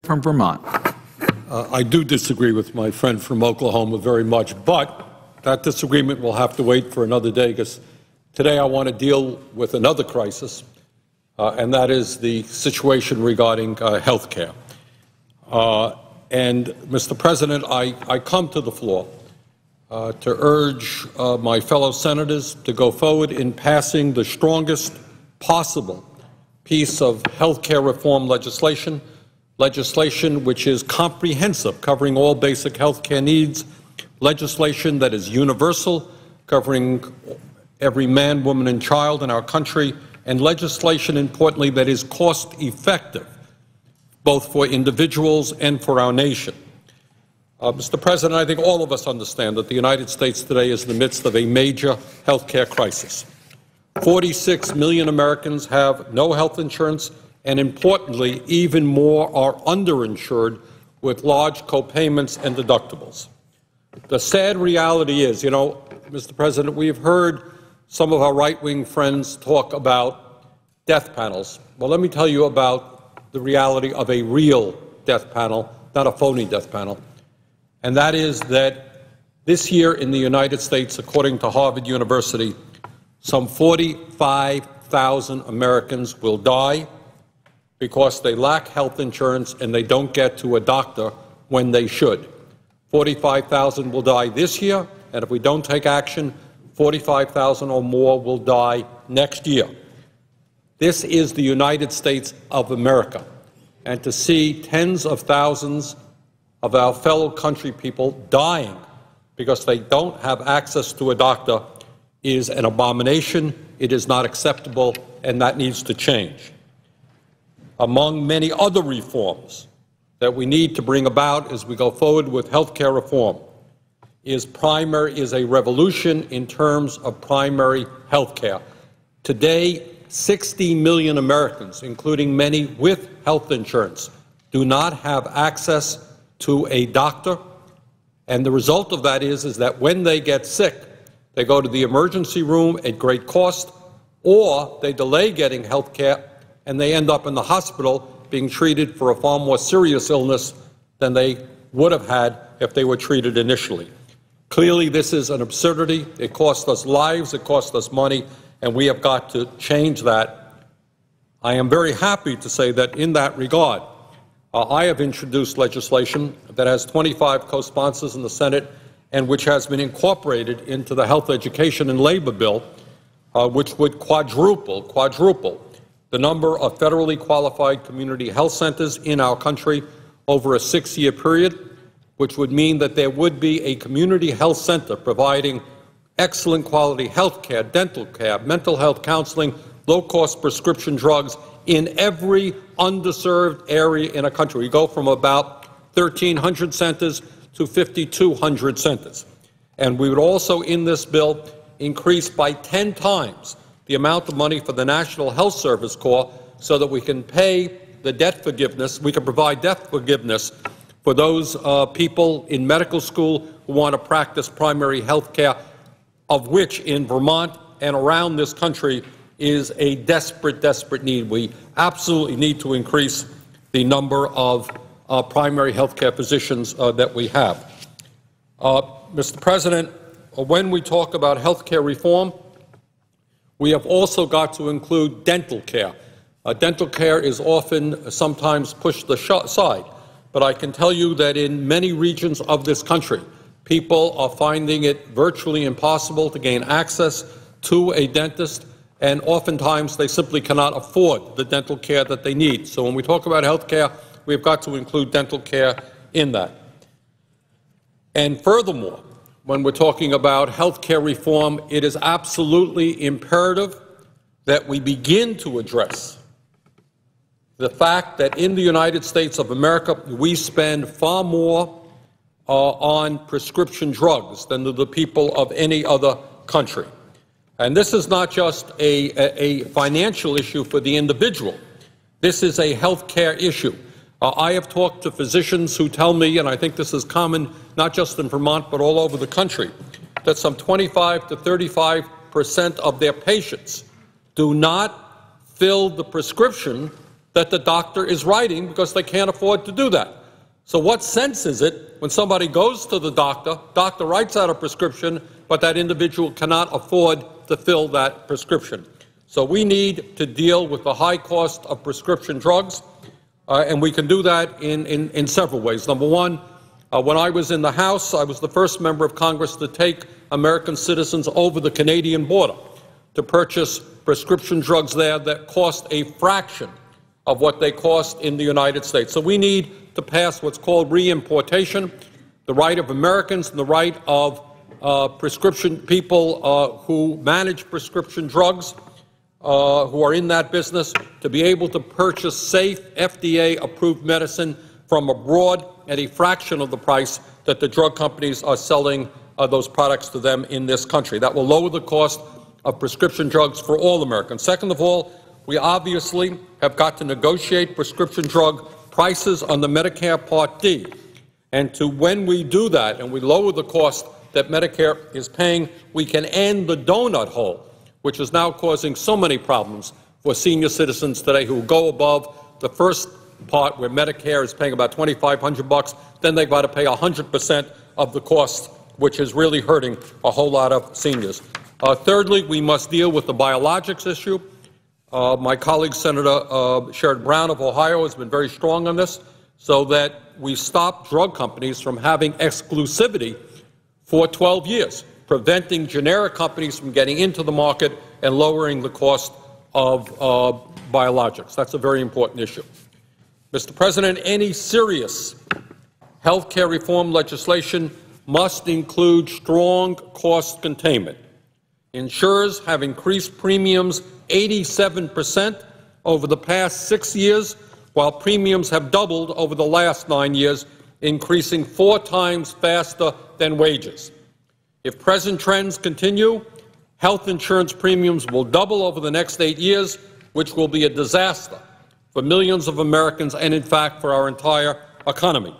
from Vermont. I do disagree with my friend from Oklahoma very much, but that disagreement will have to wait for another day, because today I want to deal with another crisis, and that is the situation regarding health care. And, Mr. President, I come to the floor to urge my fellow senators to go forward in passing the strongest possible piece of health care reform legislation which is comprehensive, covering all basic health care needs, legislation that is universal, covering every man, woman, and child in our country, and legislation, importantly, that is cost-effective, both for individuals and for our nation. Mr. President, I think all of us understand that the United States today is in the midst of a major health care crisis. 46 million Americans have no health insurance, and importantly, even more are underinsured with large co-payments and deductibles. The sad reality is, Mr. President, we have heard some of our right-wing friends talk about death panels. Well, let me tell you about the reality of a real death panel, not a phony death panel. And that is that this year in the United States, according to Harvard University, some 45,000 Americans will die because they lack health insurance and they don't get to a doctor when they should. 45,000 will die this year, and if we don't take action, 45,000 or more will die next year. This is the United States of America, and to see tens of thousands of our fellow country people dying because they don't have access to a doctor is an abomination. It is not acceptable, and that needs to change. Among many other reforms that we need to bring about as we go forward with health care reform is a revolution in terms of primary health care. Today, 60 million Americans, including many with health insurance, do not have access to a doctor, and the result of that is that when they get sick, they go to the emergency room at great cost, or they delay getting health care and they end up in the hospital being treated for a far more serious illness than they would have had if they were treated initially. Clearly, this is an absurdity. It costs us lives, it costs us money, and we have got to change that. I am very happy to say that in that regard, I have introduced legislation that has 25 co-sponsors in the Senate and which has been incorporated into the Health, Education, and Labor Bill, which would quadruple the number of federally qualified community health centers in our country over a 6-year period, which would mean that there would be a community health center providing excellent quality health care, dental care, mental health counseling, low-cost prescription drugs in every underserved area in a country. We go from about 1,300 centers to 5,200 centers. And we would also, in this bill, increase by 10 times the amount of money for the National Health Service Corps so that we can pay the debt forgiveness, we can provide debt forgiveness for those people in medical school who want to practice primary health care, of which in Vermont and around this country is a desperate, desperate need. We absolutely need to increase the number of primary health care physicians that we have. Mr. President, when we talk about health care reform, we have also got to include dental care. Dental care is often sometimes pushed aside, but I can tell you that in many regions of this country, people are finding it virtually impossible to gain access to a dentist, and oftentimes they simply cannot afford the dental care that they need. So when we talk about health care, we've got to include dental care in that. And furthermore, when we're talking about health care reform, it is absolutely imperative that we begin to address the fact that in the United States of America, we spend far more on prescription drugs than do the people of any other country. And this is not just a financial issue for the individual. This is a health care issue. I have talked to physicians who tell me, and I think this is common not just in Vermont but all over the country, that some 25 to 35% of their patients do not fill the prescription that the doctor is writing because they can't afford to do that. So what sense is it when somebody goes to the doctor writes out a prescription, but that individual cannot afford to fill that prescription? So we need to deal with the high cost of prescription drugs, and we can do that in several ways. Number one, when I was in the House, I was the first member of Congress to take American citizens over the Canadian border to purchase prescription drugs there that cost a fraction of what they cost in the United States. So we need to pass what's called reimportation, the right of Americans and the right of prescription people who manage prescription drugs, who are in that business, to be able to purchase safe, FDA-approved medicine from abroad at a fraction of the price that the drug companies are selling those products to them in this country. That will lower the cost of prescription drugs for all Americans. Second of all, we obviously have got to negotiate prescription drug prices on the Medicare Part D. And when we do that and we lower the cost that Medicare is paying, we can end the donut hole, which is now causing so many problems for senior citizens today who go above the first part where Medicare is paying about $2,500, then they've got to pay 100% of the cost, which is really hurting a whole lot of seniors. Thirdly, we must deal with the biologics issue. My colleague, Senator Sherrod Brown of Ohio, has been very strong on this so that we stop drug companies from having exclusivity for 12 years, preventing generic companies from getting into the market and lowering the cost of biologics. That's a very important issue. Mr. President, any serious health care reform legislation must include strong cost containment. Insurers have increased premiums 87% over the past 6 years, while premiums have doubled over the last 9 years, increasing 4 times faster than wages. If present trends continue, health insurance premiums will double over the next 8 years, which will be a disaster for millions of Americans and, in fact, for our entire economy.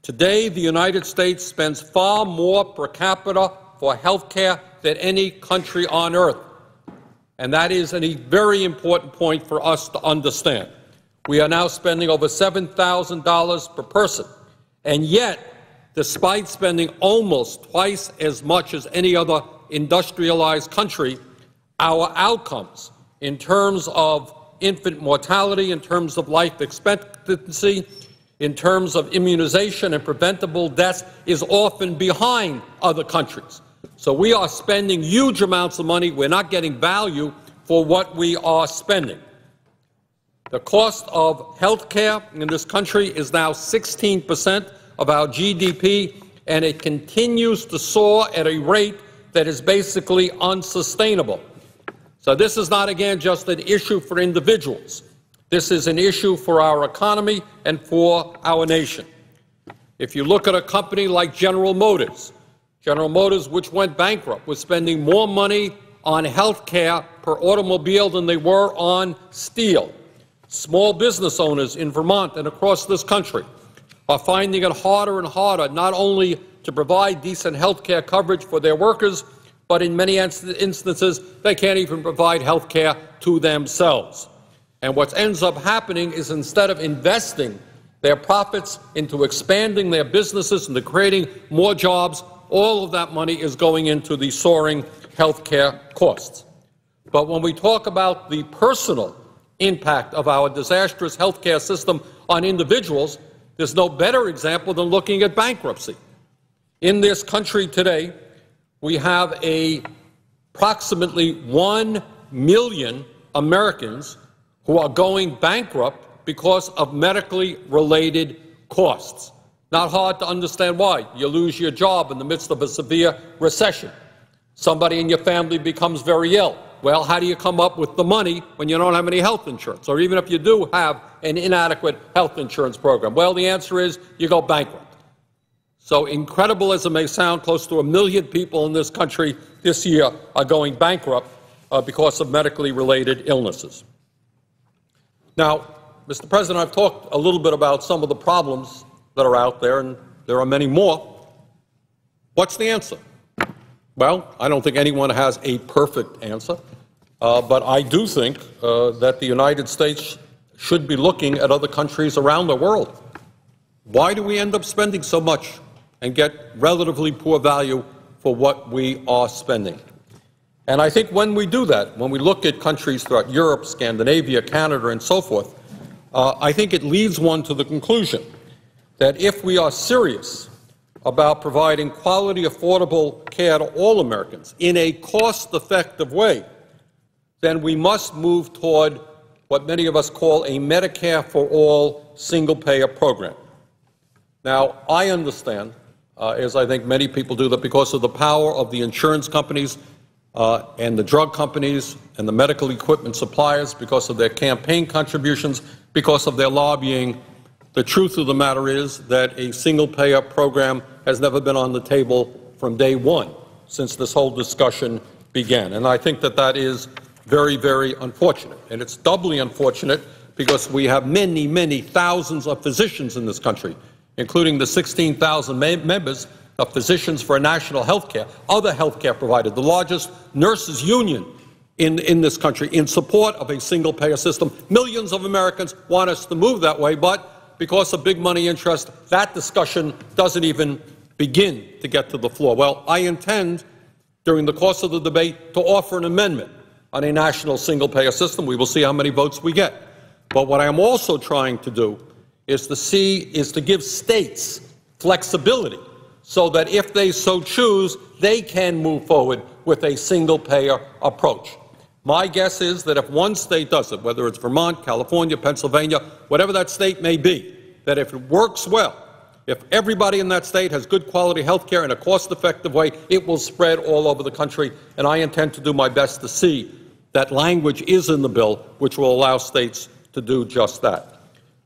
Today, the United States spends far more per capita for health care than any country on earth. And that is a very important point for us to understand. We are now spending over $7,000 per person. And yet, despite spending almost twice as much as any other industrialized country, our outcomes in terms of infant mortality, in terms of life expectancy, in terms of immunization and preventable deaths is often behind other countries. So we are spending huge amounts of money. We're not getting value for what we are spending. The cost of health care in this country is now 16% of our GDP, and it continues to soar at a rate that is basically unsustainable. So this is not, again, just an issue for individuals. This is an issue for our economy and for our nation. If you look at a company like General Motors, which went bankrupt, was spending more money on health care per automobile than they were on steel. Small business owners in Vermont and across this country are finding it harder and harder not only to provide decent health care coverage for their workers, but in many instances, they can't even provide health care to themselves. And what ends up happening is instead of investing their profits into expanding their businesses and to creating more jobs, all of that money is going into the soaring health care costs. But when we talk about the personal impact of our disastrous health care system on individuals, there's no better example than looking at bankruptcy. In this country today, we have approximately 1 million Americans who are going bankrupt because of medically related costs. Not hard to understand why. You lose your job in the midst of a severe recession. Somebody in your family becomes very ill. Well, how do you come up with the money when you don't have any health insurance? Or even if you do have an inadequate health insurance program? Well, the answer is you go bankrupt. So incredible as it may sound, close to 1 million people in this country this year are going bankrupt because of medically related illnesses. Now, Mr. President, I've talked a little bit about some of the problems that are out there, and there are many more. What's the answer? Well, I don't think anyone has a perfect answer, but I do think that the United States should be looking at other countries around the world. Why do we end up spending so much and get relatively poor value for what we are spending? And I think when we do that, when we look at countries throughout Europe, Scandinavia, Canada, and so forth, I think it leads one to the conclusion that if we are serious about providing quality, affordable care to all Americans in a cost-effective way, then we must move toward what many of us call a Medicare for All single-payer program. Now, I understand, as I think many people do, that because of the power of the insurance companies and the drug companies and the medical equipment suppliers, because of their campaign contributions, because of their lobbying, the truth of the matter is that a single-payer program has never been on the table from day one since this whole discussion began. And I think that that is very, very unfortunate. And it's doubly unfortunate because we have many, many thousands of physicians in this country, including the 16,000 members of Physicians for National Health Care, other health care providers, the largest nurses union in this country, in support of a single-payer system. Millions of Americans want us to move that way, but because of big money interest, that discussion doesn't even begin to get to the floor. Well, I intend, during the course of the debate, to offer an amendment on a national single-payer system. We will see how many votes we get. But what I am also trying to do is to give states flexibility so that if they so choose, they can move forward with a single-payer approach. My guess is that if one state does it, whether it's Vermont, California, Pennsylvania, whatever that state may be, that if it works well, if everybody in that state has good quality health care in a cost-effective way, it will spread all over the country, and I intend to do my best to see that language is in the bill which will allow states to do just that.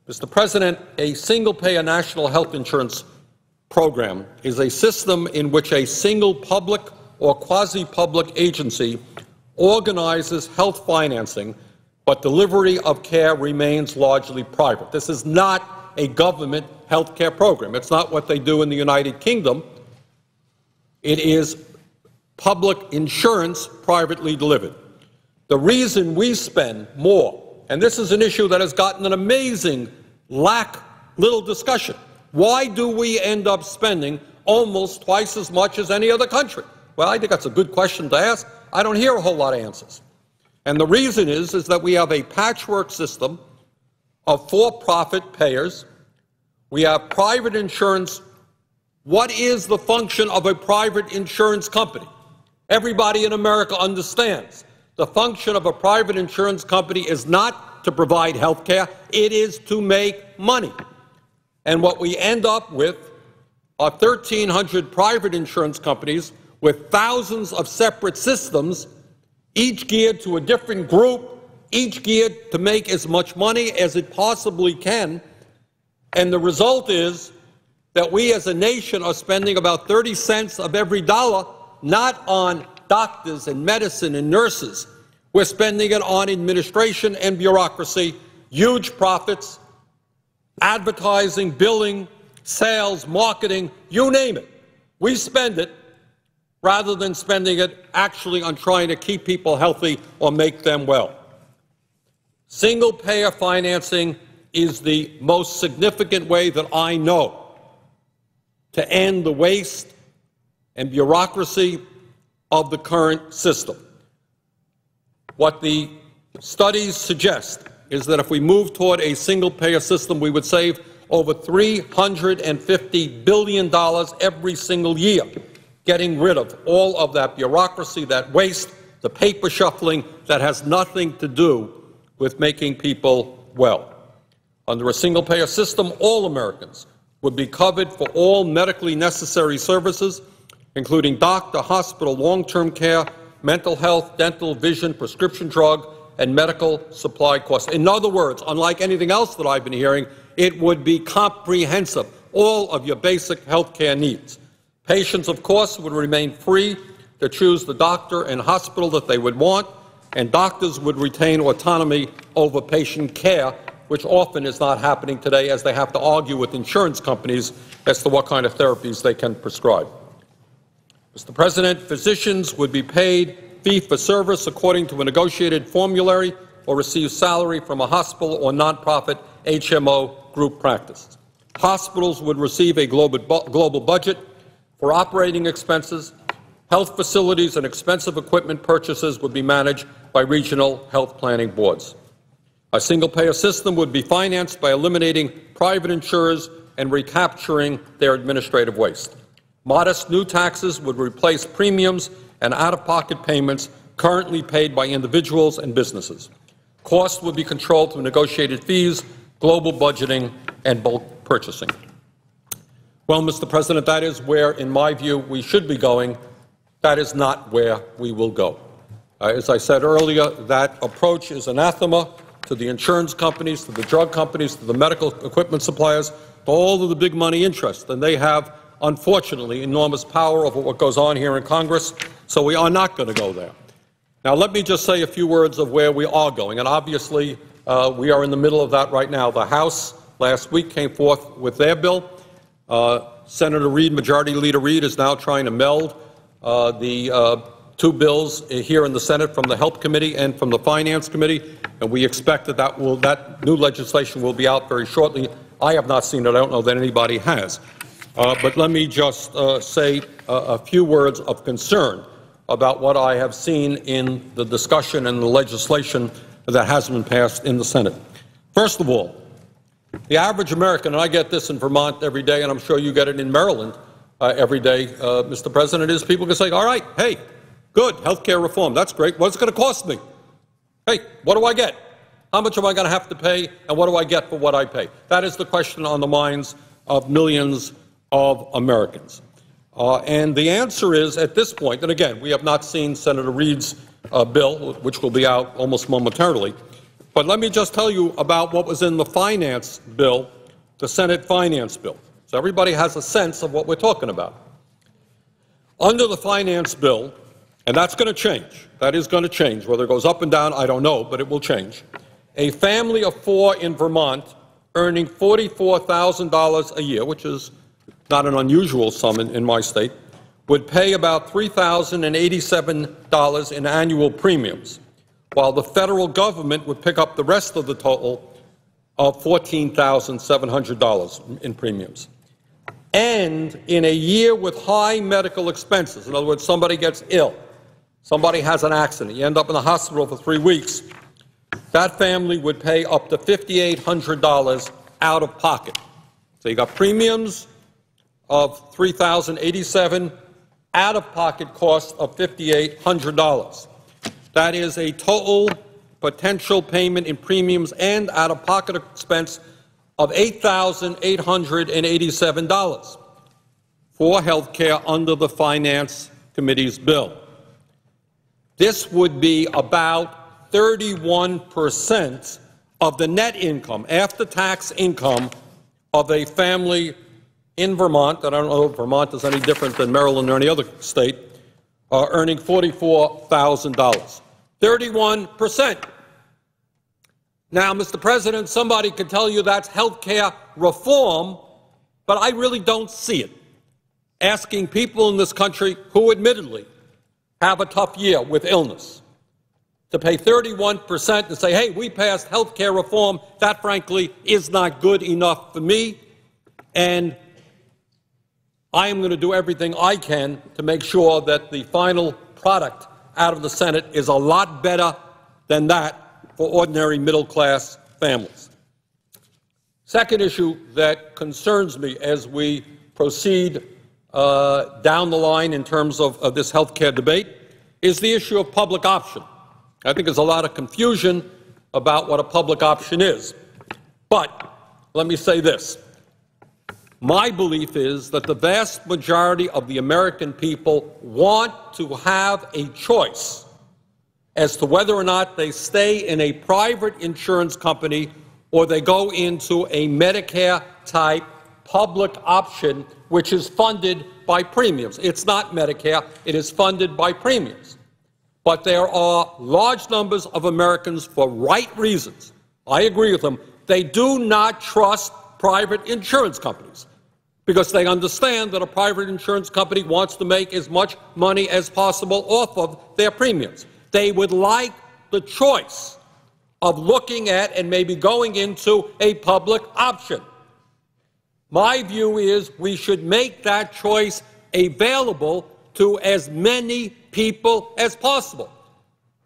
Mr. President, a single-payer national health insurance program is a system in which a single public or quasi-public agency organizes health financing, but delivery of care remains largely private. This is not a government health care program. It's not what they do in the United Kingdom. It is public insurance privately delivered. The reason we spend more, and this is an issue that has gotten an amazing little discussion. Why do we end up spending almost twice as much as any other country? Well, I think that's a good question to ask. I don't hear a whole lot of answers. And the reason is that we have a patchwork system of for-profit payers. We have private insurance. What is the function of a private insurance company? Everybody in America understands. The function of a private insurance company is not to provide health care. It is to make money. And what we end up with are 1,300 private insurance companies with thousands of separate systems, each geared to a different group, each geared to make as much money as it possibly can. And the result is that we as a nation are spending about 30 cents of every dollar not on doctors and medicine and nurses. We're spending it on administration and bureaucracy, huge profits, advertising, billing, sales, marketing, you name it. We spend it rather than spending it actually on trying to keep people healthy or make them well. Single-payer financing is the most significant way that I know to end the waste and bureaucracy of the current system. What the studies suggest is that if we move toward a single-payer system, we would save over $350 billion every single year, getting rid of all of that bureaucracy, that waste, the paper shuffling that has nothing to do with making people well. Under a single-payer system, all Americans would be covered for all medically necessary services, including doctor, hospital, long-term care, mental health, dental, vision, prescription drug, and medical supply costs. In other words, unlike anything else that I've been hearing, it would be comprehensive, all of your basic health care needs. Patients, of course, would remain free to choose the doctor and hospital that they would want, and doctors would retain autonomy over patient care, which often is not happening today, as they have to argue with insurance companies as to what kind of therapies they can prescribe. Mr. President, physicians would be paid fee-for-service according to a negotiated formulary or receive salary from a hospital or nonprofit HMO group practice. Hospitals would receive a global budget for operating expenses. Health facilities and expensive equipment purchases would be managed by regional health planning boards. A single-payer system would be financed by eliminating private insurers and recapturing their administrative waste. Modest new taxes would replace premiums and out-of-pocket payments currently paid by individuals and businesses. Costs would be controlled through negotiated fees, global budgeting, and bulk purchasing. Well, Mr. President, that is where, in my view, we should be going. That is not where we will go. As I said earlier, that approach is anathema to the insurance companies, to the drug companies, to the medical equipment suppliers, to all of the big money interests. And they have, unfortunately, enormous power over what goes on here in Congress, so we are not going to go there. Now, let me just say a few words of where we are going. And obviously, we are in the middle of that right now. The House last week came forth with their bill. Senator Reid, Majority Leader Reid, is now trying to meld the two bills here in the Senate from the Health Committee and from the Finance Committee, and we expect that that new legislation will be out very shortly. I have not seen it. I don't know that anybody has. But let me just say a few words of concern about what I have seen in the discussion and the legislation that has been passed in the Senate. First of all, the average American, and I get this in Vermont every day, and I'm sure you get it in Maryland every day, Mr. President, is people can say, all right, hey, good, health care reform, that's great. What's it going to cost me? Hey, what do I get? How much am I going to have to pay, and what do I get for what I pay? That is the question on the minds of millions of Americans. And the answer is, at this point, and again, we have not seen Senator Reid's bill, which will be out almost momentarily, but let me just tell you about what was in the finance bill, the Senate finance bill, so everybody has a sense of what we're talking about. Under the finance bill, and that's going to change, that is going to change, whether it goes up and down, I don't know, but it will change. A family of four in Vermont earning $44,000 a year, which is not an unusual sum in my state, would pay about $3,087 in annual premiums, while the federal government would pick up the rest of the total of $14,700 in premiums. And in a year with high medical expenses, in other words, somebody gets ill, somebody has an accident, you end up in the hospital for 3 weeks, that family would pay up to $5,800 out of pocket. So you got premiums of $3,087, out-of-pocket cost of $5,800. That is a total potential payment in premiums and out-of-pocket expense of $8,887 for health care under the Finance Committee's bill. This would be about 31% of the net income, after-tax income, of a family in Vermont, and I don't know if Vermont is any different than Maryland or any other state, earning $44,000. 31%. Now, Mr. President, somebody could tell you that's health care reform, but I really don't see it. Asking people in this country who admittedly have a tough year with illness to pay 31% and say, hey, we passed health care reform, that frankly is not good enough for me, and I am going to do everything I can to make sure that the final product out of the Senate is a lot better than that for ordinary middle-class families. Second issue that concerns me as we proceed down the line in terms of this health care debate is the issue of public option. I think there's a lot of confusion about what a public option is. But let me say this. My belief is that the vast majority of the American people want to have a choice as to whether or not they stay in a private insurance company or they go into a Medicare-type public option, which is funded by premiums. It's not Medicare. It is funded by premiums. But there are large numbers of Americans, for right reasons, I agree with them, they do not trust private insurance companies because they understand that a private insurance company wants to make as much money as possible off of their premiums. They would like the choice of looking at and maybe going into a public option. My view is we should make that choice available to as many people as possible.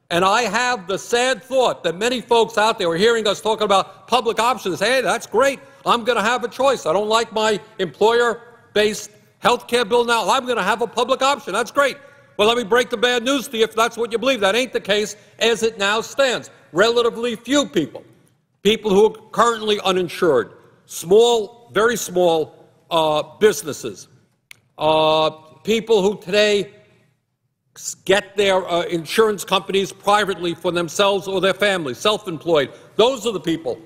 And I have the sad thought that many folks out there are hearing us talking about public options. Hey, that's great. I'm going to have a choice. I don't like my employer-based health care bill now. I'm going to have a public option. That's great. Well, let me break the bad news to you if that's what you believe. That ain't the case as it now stands. Relatively few people who are currently uninsured, small, very small businesses, people who today get their insurance companies privately for themselves or their families, self-employed. Those are the people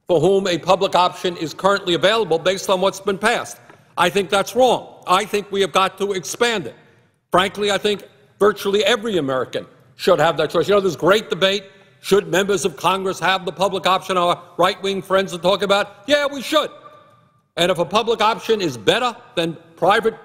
for whom a public option is currently available based on what's been passed. I think that's wrong. I think we have got to expand it. Frankly, I think virtually every American should have that choice. You know, there's great debate. Should members of Congress have the public option? Our right-wing friends are talking about, yeah, we should. And if a public option is better than private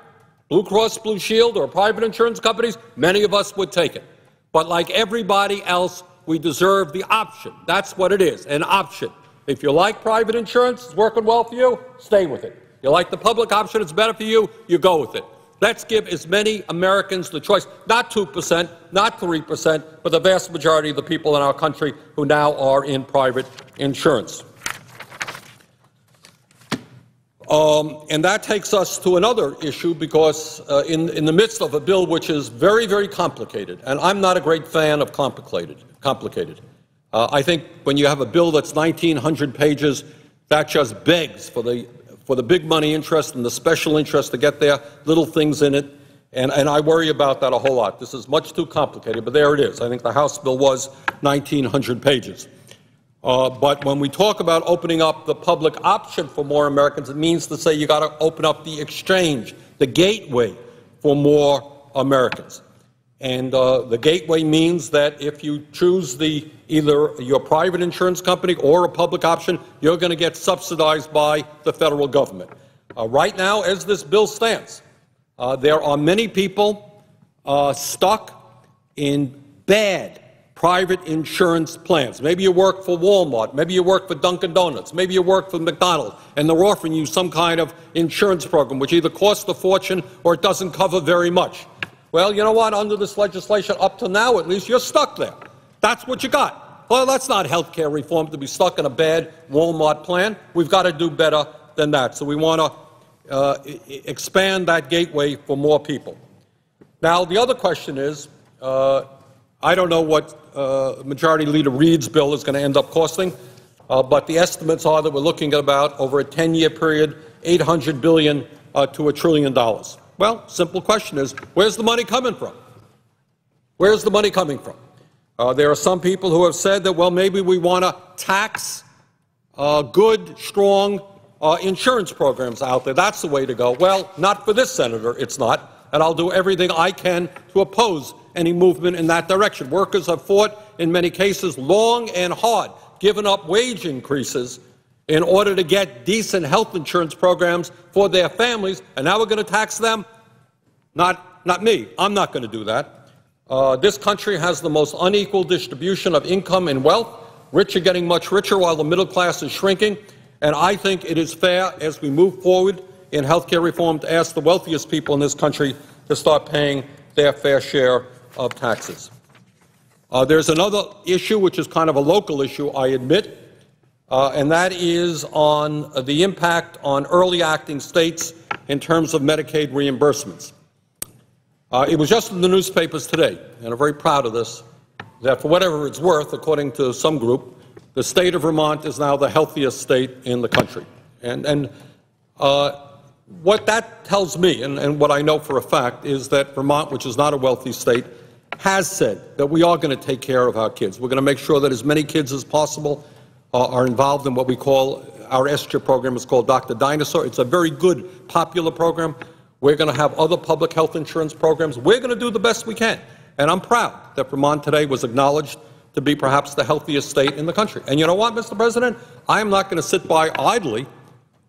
Blue Cross Blue Shield or private insurance companies, many of us would take it. But like everybody else, we deserve the option. That's what it is, an option. If you like private insurance, it's working well for you, stay with it. You like the public option, it's better for you, you go with it. Let's give as many Americans the choice, not 2%, not 3%, but the vast majority of the people in our country who now are in private insurance. And that takes us to another issue because in the midst of a bill which is very, very complicated, and I'm not a great fan of complicated. I think when you have a bill that's 1,900 pages, that just begs for the big money interest and the special interest to get their little things in it, and I worry about that a whole lot. This is much too complicated, but there it is. I think the House bill was 1,900 pages. But when we talk about opening up the public option for more Americans, it means to say you got to open up the exchange, the gateway for more Americans. And the gateway means that if you choose either your private insurance company or a public option, you're going to get subsidized by the federal government. Right now, as this bill stands, there are many people stuck in bad private insurance plans. Maybe you work for Walmart, maybe you work for Dunkin' Donuts, maybe you work for McDonald's, and they're offering you some kind of insurance program which either costs a fortune or it doesn't cover very much. Well, you know what? Under this legislation, up to now at least, you're stuck there. That's what you got. Well, that's not health care reform to be stuck in a bad Walmart plan. We've got to do better than that. So we want to expand that gateway for more people. Now, the other question is, I don't know what Majority Leader Reid's bill is going to end up costing, but the estimates are that we're looking at about, over a 10-year period, $800 billion to $1 trillion. Well, simple question is, where's the money coming from? Where's the money coming from? There are some people who have said that, well, maybe we want to tax good, strong insurance programs out there. That's the way to go. Well, not for this senator, it's not, and I'll do everything I can to oppose any movement in that direction. Workers have fought, in many cases, long and hard, given up wage increases in order to get decent health insurance programs for their families, and now we're going to tax them? Not me. I'm not going to do that. This country has the most unequal distribution of income and wealth. Rich are getting much richer while the middle class is shrinking, and I think it is fair, as we move forward in health care reform, to ask the wealthiest people in this country to start paying their fair share of taxes. There's another issue, which is kind of a local issue, I admit, and that is on the impact on early acting states in terms of Medicaid reimbursements. It was just in the newspapers today, and I'm very proud of this, that for whatever it's worth, according to some group, the state of Vermont is now the healthiest state in the country. And what that tells me, and what I know for a fact, is that Vermont, which is not a wealthy state, has said that we are going to take care of our kids. We're going to make sure that as many kids as possible are involved in what we call, our S-chip program is called Dr. Dinosaur. It's a very good, popular program. We're going to have other public health insurance programs. We're going to do the best we can. And I'm proud that Vermont today was acknowledged to be perhaps the healthiest state in the country. And you know what, Mr. President? I am not going to sit by idly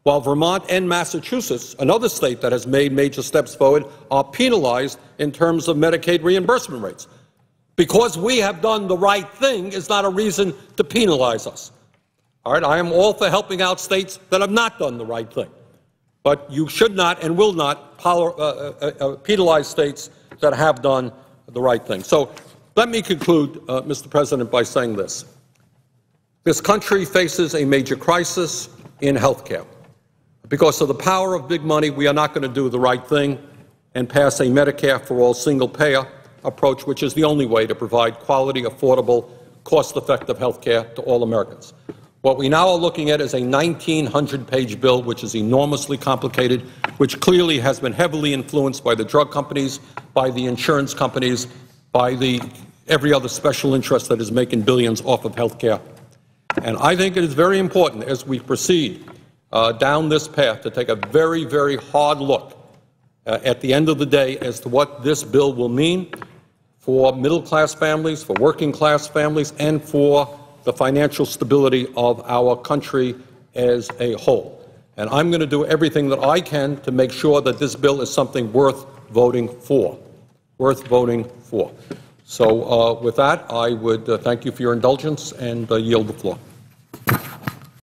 while Vermont and Massachusetts, another state that has made major steps forward, are penalized in terms of Medicaid reimbursement rates. Because we have done the right thing is not a reason to penalize us. All right, I am all for helping out states that have not done the right thing. But you should not and will not penalize states that have done the right thing. So let me conclude, Mr. President, by saying this. This country faces a major crisis in health care. Because of the power of big money, we are not going to do the right thing and pass a Medicare for all single-payer approach, which is the only way to provide quality, affordable, cost-effective health care to all Americans. What we now are looking at is a 1,900-page bill, which is enormously complicated, which clearly has been heavily influenced by the drug companies, by the insurance companies, by every other special interest that is making billions off of health care. And I think it is very important as we proceed down this path to take a very, very hard look at the end of the day as to what this bill will mean for middle-class families, for working-class families, and for the financial stability of our country as a whole. And I'm going to do everything that I can to make sure that this bill is something worth voting for. So with that, I would thank you for your indulgence and yield the floor.